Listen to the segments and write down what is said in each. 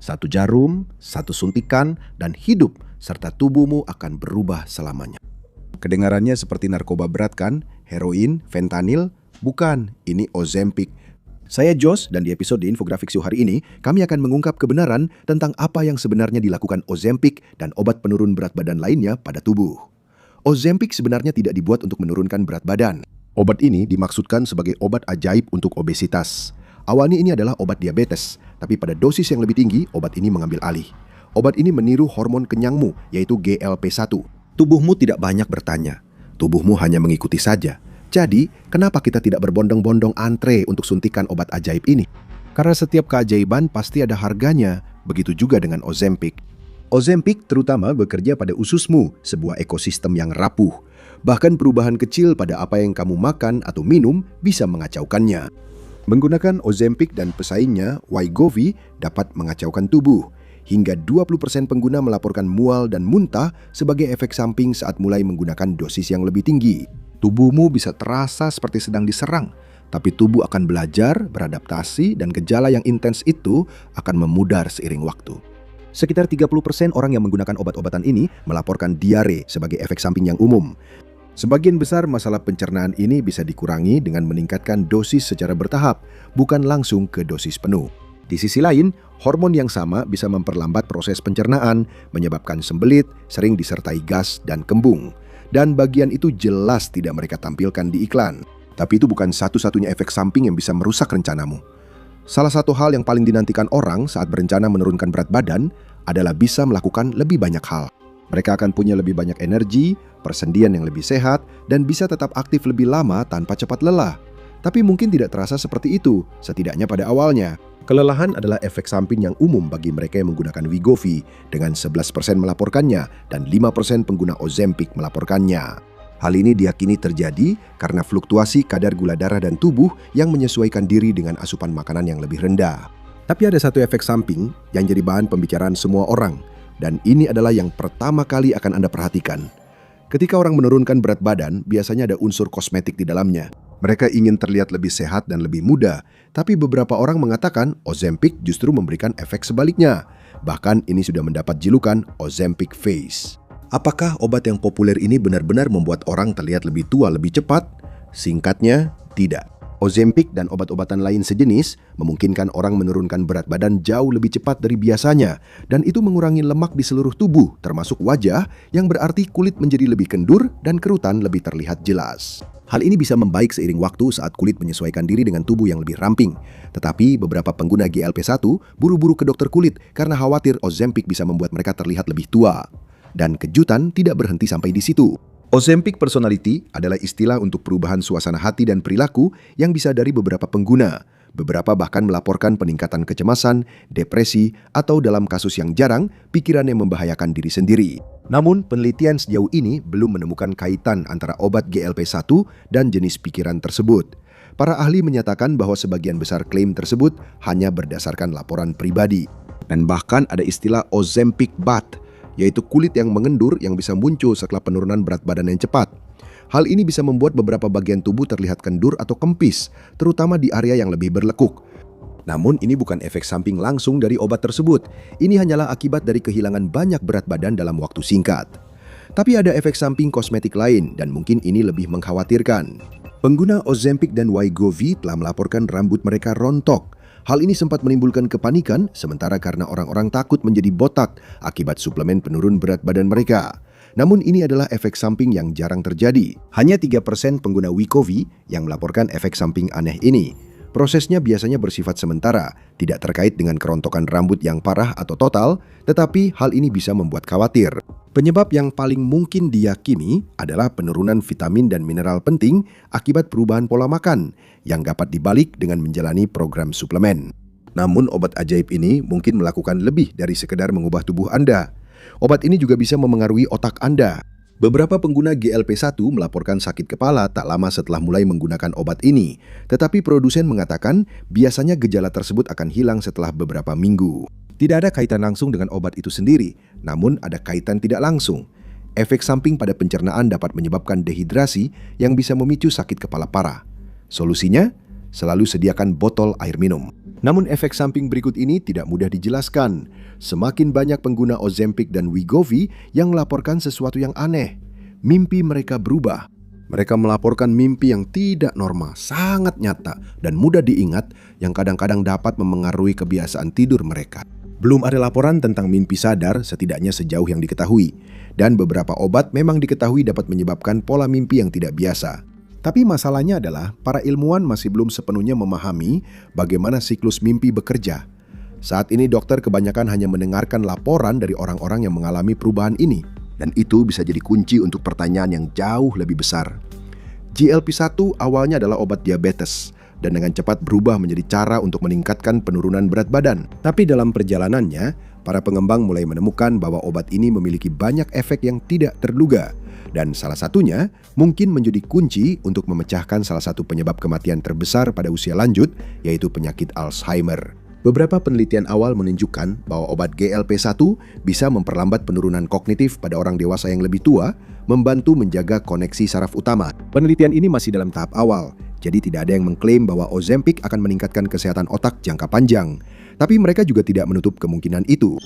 satu jarum, satu suntikan, dan hidup serta tubuhmu akan berubah selamanya. Kedengarannya seperti narkoba berat kan? Heroin, fentanyl? Bukan, ini Ozempic. Saya Jos, dan di episode Infografik Siu hari ini, kami akan mengungkap kebenaran tentang apa yang sebenarnya dilakukan Ozempic dan obat penurun berat badan lainnya pada tubuh. Ozempic sebenarnya tidak dibuat untuk menurunkan berat badan. Obat ini dimaksudkan sebagai obat ajaib untuk obesitas. Awalnya ini adalah obat diabetes, tapi pada dosis yang lebih tinggi, obat ini mengambil alih. Obat ini meniru hormon kenyangmu, yaitu GLP-1. Tubuhmu tidak banyak bertanya, tubuhmu hanya mengikuti saja. Jadi, kenapa kita tidak berbondong-bondong antre untuk suntikan obat ajaib ini? Karena setiap keajaiban pasti ada harganya, begitu juga dengan Ozempic. Ozempic terutama bekerja pada ususmu, sebuah ekosistem yang rapuh. Bahkan perubahan kecil pada apa yang kamu makan atau minum bisa mengacaukannya. Menggunakan Ozempic dan pesaingnya, Wegovy dapat mengacaukan tubuh. Hingga 20% pengguna melaporkan mual dan muntah sebagai efek samping saat mulai menggunakan dosis yang lebih tinggi. Tubuhmu bisa terasa seperti sedang diserang, tapi tubuh akan belajar, beradaptasi, dan gejala yang intens itu akan memudar seiring waktu. Sekitar 30% orang yang menggunakan obat-obatan ini melaporkan diare sebagai efek samping yang umum. Sebagian besar masalah pencernaan ini bisa dikurangi dengan meningkatkan dosis secara bertahap, bukan langsung ke dosis penuh. Di sisi lain, hormon yang sama bisa memperlambat proses pencernaan, menyebabkan sembelit, sering disertai gas dan kembung. Dan bagian itu jelas tidak mereka tampilkan di iklan. Tapi itu bukan satu-satunya efek samping yang bisa merusak rencanamu. Salah satu hal yang paling dinantikan orang saat berencana menurunkan berat badan adalah bisa melakukan lebih banyak hal. Mereka akan punya lebih banyak energi, persendian yang lebih sehat, dan bisa tetap aktif lebih lama tanpa cepat lelah. Tapi mungkin tidak terasa seperti itu, setidaknya pada awalnya. Kelelahan adalah efek samping yang umum bagi mereka yang menggunakan Wegovy, dengan 11% melaporkannya dan 5% pengguna Ozempic melaporkannya. Hal ini diyakini terjadi karena fluktuasi kadar gula darah dan tubuh yang menyesuaikan diri dengan asupan makanan yang lebih rendah. Tapi ada satu efek samping yang jadi bahan pembicaraan semua orang, dan ini adalah yang pertama kali akan Anda perhatikan. Ketika orang menurunkan berat badan, biasanya ada unsur kosmetik di dalamnya. Mereka ingin terlihat lebih sehat dan lebih muda, tapi beberapa orang mengatakan Ozempic justru memberikan efek sebaliknya. Bahkan ini sudah mendapat julukan Ozempic Face. Apakah obat yang populer ini benar-benar membuat orang terlihat lebih tua lebih cepat? Singkatnya, tidak. Ozempic dan obat-obatan lain sejenis memungkinkan orang menurunkan berat badan jauh lebih cepat dari biasanya, dan itu mengurangi lemak di seluruh tubuh, termasuk wajah, yang berarti kulit menjadi lebih kendur dan kerutan lebih terlihat jelas. Hal ini bisa membaik seiring waktu saat kulit menyesuaikan diri dengan tubuh yang lebih ramping. Tetapi beberapa pengguna GLP-1 buru-buru ke dokter kulit karena khawatir Ozempic bisa membuat mereka terlihat lebih tua. Dan kejutan tidak berhenti sampai di situ. Ozempic Personality adalah istilah untuk perubahan suasana hati dan perilaku yang bisa dari beberapa pengguna. Beberapa bahkan melaporkan peningkatan kecemasan, depresi, atau dalam kasus yang jarang, pikiran yang membahayakan diri sendiri. Namun, penelitian sejauh ini belum menemukan kaitan antara obat GLP-1 dan jenis pikiran tersebut. Para ahli menyatakan bahwa sebagian besar klaim tersebut hanya berdasarkan laporan pribadi. Dan bahkan ada istilah Ozempic Butt, yaitu kulit yang mengendur yang bisa muncul setelah penurunan berat badan yang cepat. Hal ini bisa membuat beberapa bagian tubuh terlihat kendur atau kempis, terutama di area yang lebih berlekuk. Namun ini bukan efek samping langsung dari obat tersebut. Ini hanyalah akibat dari kehilangan banyak berat badan dalam waktu singkat. Tapi ada efek samping kosmetik lain dan mungkin ini lebih mengkhawatirkan. Pengguna Ozempic dan Wegovy telah melaporkan rambut mereka rontok. Hal ini sempat menimbulkan kepanikan, sementara karena orang-orang takut menjadi botak akibat suplemen penurun berat badan mereka. Namun ini adalah efek samping yang jarang terjadi. Hanya 3% pengguna Wegovy yang melaporkan efek samping aneh ini. Prosesnya biasanya bersifat sementara, tidak terkait dengan kerontokan rambut yang parah atau total, tetapi hal ini bisa membuat khawatir. Penyebab yang paling mungkin diyakini adalah penurunan vitamin dan mineral penting akibat perubahan pola makan, yang dapat dibalik dengan menjalani program suplemen. Namun obat ajaib ini mungkin melakukan lebih dari sekedar mengubah tubuh Anda. Obat ini juga bisa memengaruhi otak Anda. Beberapa pengguna GLP-1 melaporkan sakit kepala tak lama setelah mulai menggunakan obat ini, tetapi produsen mengatakan biasanya gejala tersebut akan hilang setelah beberapa minggu. Tidak ada kaitan langsung dengan obat itu sendiri, namun ada kaitan tidak langsung. Efek samping pada pencernaan dapat menyebabkan dehidrasi yang bisa memicu sakit kepala parah. Solusinya? selalu sediakan botol air minum. Namun efek samping berikut ini tidak mudah dijelaskan. Semakin banyak pengguna Ozempic dan Wegovy yang melaporkan sesuatu yang aneh. Mimpi mereka berubah. Mereka melaporkan mimpi yang tidak normal, sangat nyata dan mudah diingat yang kadang-kadang dapat memengaruhi kebiasaan tidur mereka. Belum ada laporan tentang mimpi sadar setidaknya sejauh yang diketahui. Dan beberapa obat memang diketahui dapat menyebabkan pola mimpi yang tidak biasa. Tapi masalahnya adalah para ilmuwan masih belum sepenuhnya memahami bagaimana siklus mimpi bekerja. Saat ini dokter kebanyakan hanya mendengarkan laporan dari orang-orang yang mengalami perubahan ini. Dan itu bisa jadi kunci untuk pertanyaan yang jauh lebih besar. GLP-1 awalnya adalah obat diabetes dan dengan cepat berubah menjadi cara untuk meningkatkan penurunan berat badan. Tapi dalam perjalanannya, para pengembang mulai menemukan bahwa obat ini memiliki banyak efek yang tidak terduga. Dan salah satunya mungkin menjadi kunci untuk memecahkan salah satu penyebab kematian terbesar pada usia lanjut, yaitu penyakit Alzheimer. Beberapa penelitian awal menunjukkan bahwa obat GLP-1 bisa memperlambat penurunan kognitif pada orang dewasa yang lebih tua, membantu menjaga koneksi saraf utama. Penelitian ini masih dalam tahap awal, jadi tidak ada yang mengklaim bahwa Ozempic akan meningkatkan kesehatan otak jangka panjang. Tapi mereka juga tidak menutup kemungkinan itu.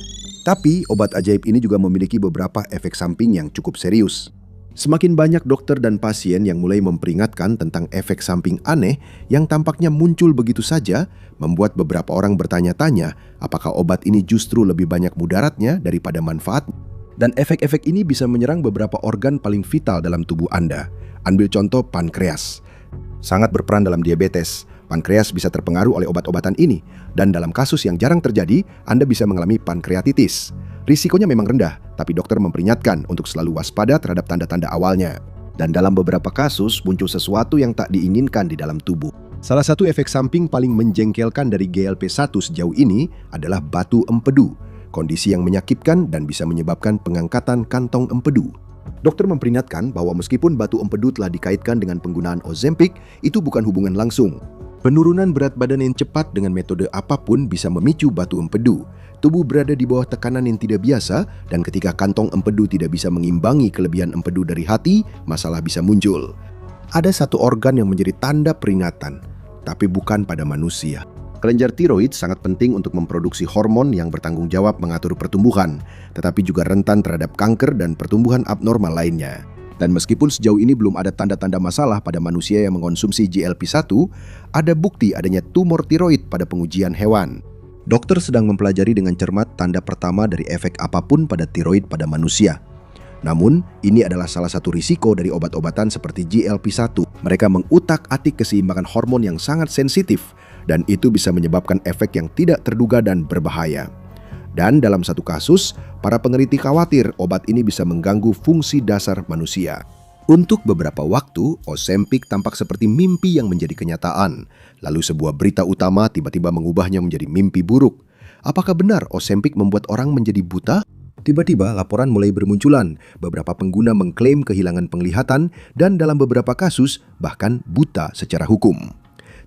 Tapi obat ajaib ini juga memiliki beberapa efek samping yang cukup serius. Semakin banyak dokter dan pasien yang mulai memperingatkan tentang efek samping aneh yang tampaknya muncul begitu saja, membuat beberapa orang bertanya-tanya apakah obat ini justru lebih banyak mudaratnya daripada manfaat. Dan efek-efek ini bisa menyerang beberapa organ paling vital dalam tubuh Anda. Ambil contoh pankreas. Sangat berperan dalam diabetes. Pankreas bisa terpengaruh oleh obat-obatan ini. Dan dalam kasus yang jarang terjadi, Anda bisa mengalami pankreatitis. Risikonya memang rendah, tapi dokter memperingatkan untuk selalu waspada terhadap tanda-tanda awalnya. Dan dalam beberapa kasus muncul sesuatu yang tak diinginkan di dalam tubuh. Salah satu efek samping paling menjengkelkan dari GLP-1 sejauh ini adalah batu empedu, kondisi yang menyakitkan dan bisa menyebabkan pengangkatan kantong empedu. Dokter memperingatkan bahwa meskipun batu empedu telah dikaitkan dengan penggunaan Ozempic, itu bukan hubungan langsung. Penurunan berat badan yang cepat dengan metode apapun bisa memicu batu empedu. Tubuh berada di bawah tekanan yang tidak biasa, dan ketika kantong empedu tidak bisa mengimbangi kelebihan empedu dari hati, masalah bisa muncul. Ada satu organ yang menjadi tanda peringatan, tapi bukan pada manusia. Kelenjar tiroid sangat penting untuk memproduksi hormon yang bertanggung jawab mengatur pertumbuhan, tetapi juga rentan terhadap kanker dan pertumbuhan abnormal lainnya. Dan meskipun sejauh ini belum ada tanda-tanda masalah pada manusia yang mengonsumsi GLP-1, ada bukti adanya tumor tiroid pada pengujian hewan. Dokter sedang mempelajari dengan cermat tanda pertama dari efek apapun pada tiroid pada manusia. Namun, ini adalah salah satu risiko dari obat-obatan seperti GLP-1. Mereka mengutak-atik keseimbangan hormon yang sangat sensitif, dan itu bisa menyebabkan efek yang tidak terduga dan berbahaya. Dan dalam satu kasus, para peneliti khawatir obat ini bisa mengganggu fungsi dasar manusia. Untuk beberapa waktu, Ozempic tampak seperti mimpi yang menjadi kenyataan. Lalu sebuah berita utama tiba-tiba mengubahnya menjadi mimpi buruk. Apakah benar Ozempic membuat orang menjadi buta? Tiba-tiba laporan mulai bermunculan. Beberapa pengguna mengklaim kehilangan penglihatan dan dalam beberapa kasus bahkan buta secara hukum.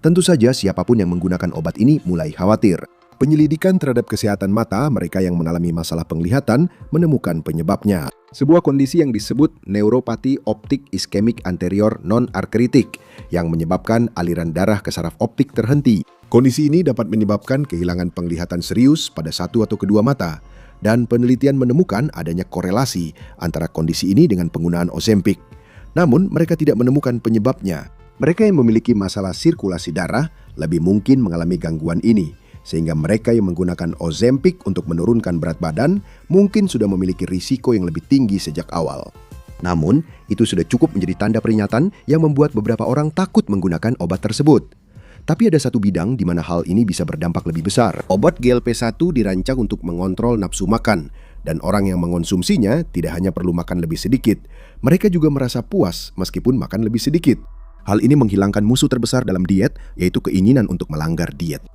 Tentu saja siapapun yang menggunakan obat ini mulai khawatir. Penyelidikan terhadap kesehatan mata mereka yang mengalami masalah penglihatan menemukan penyebabnya. Sebuah kondisi yang disebut neuropati optik iskemik anterior non-arteritik yang menyebabkan aliran darah ke saraf optik terhenti. Kondisi ini dapat menyebabkan kehilangan penglihatan serius pada satu atau kedua mata. Dan penelitian menemukan adanya korelasi antara kondisi ini dengan penggunaan Ozempic. Namun mereka tidak menemukan penyebabnya. Mereka yang memiliki masalah sirkulasi darah lebih mungkin mengalami gangguan ini. Sehingga mereka yang menggunakan Ozempic untuk menurunkan berat badan mungkin sudah memiliki risiko yang lebih tinggi sejak awal. Namun, itu sudah cukup menjadi tanda peringatan yang membuat beberapa orang takut menggunakan obat tersebut. Tapi ada satu bidang di mana hal ini bisa berdampak lebih besar. Obat GLP-1 dirancang untuk mengontrol nafsu makan, dan orang yang mengonsumsinya tidak hanya perlu makan lebih sedikit, mereka juga merasa puas meskipun makan lebih sedikit. Hal ini menghilangkan musuh terbesar dalam diet, yaitu keinginan untuk melanggar diet.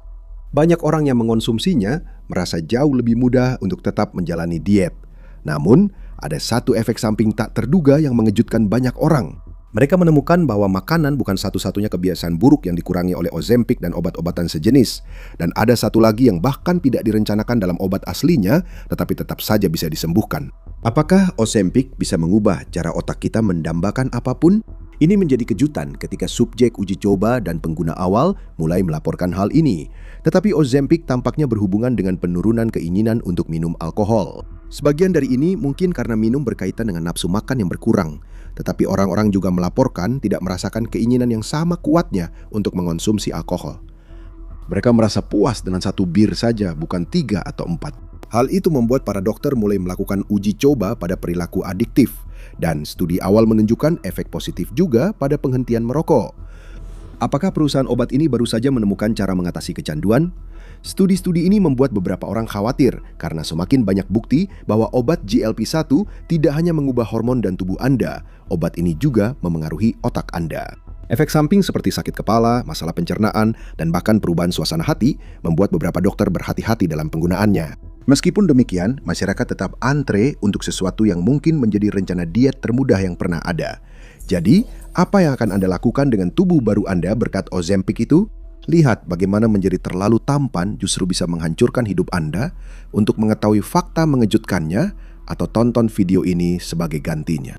Banyak orang yang mengonsumsinya merasa jauh lebih mudah untuk tetap menjalani diet. Namun, ada satu efek samping tak terduga yang mengejutkan banyak orang. Mereka menemukan bahwa makanan bukan satu-satunya kebiasaan buruk yang dikurangi oleh Ozempic dan obat-obatan sejenis. Dan ada satu lagi yang bahkan tidak direncanakan dalam obat aslinya, tetapi tetap saja bisa disembuhkan. Apakah Ozempic bisa mengubah cara otak kita mendambakan apapun? Ini menjadi kejutan ketika subjek uji coba dan pengguna awal mulai melaporkan hal ini. Tetapi Ozempic tampaknya berhubungan dengan penurunan keinginan untuk minum alkohol. Sebagian dari ini mungkin karena minum berkaitan dengan nafsu makan yang berkurang. Tetapi orang-orang juga melaporkan tidak merasakan keinginan yang sama kuatnya untuk mengonsumsi alkohol. Mereka merasa puas dengan 1 bir saja, bukan 3 atau 4. Hal itu membuat para dokter mulai melakukan uji coba pada perilaku adiktif. Dan studi awal menunjukkan efek positif juga pada penghentian merokok. Apakah perusahaan obat ini baru saja menemukan cara mengatasi kecanduan? Studi-studi ini membuat beberapa orang khawatir karena semakin banyak bukti bahwa obat GLP-1 tidak hanya mengubah hormon dan tubuh Anda, obat ini juga memengaruhi otak Anda. Efek samping seperti sakit kepala, masalah pencernaan, dan bahkan perubahan suasana hati membuat beberapa dokter berhati-hati dalam penggunaannya. Meskipun demikian, masyarakat tetap antre untuk sesuatu yang mungkin menjadi rencana diet termudah yang pernah ada. Jadi, apa yang akan Anda lakukan dengan tubuh baru Anda berkat Ozempic itu? Lihat bagaimana menjadi terlalu tampan justru bisa menghancurkan hidup Anda. Untuk mengetahui fakta mengejutkannya, atau tonton video ini sebagai gantinya.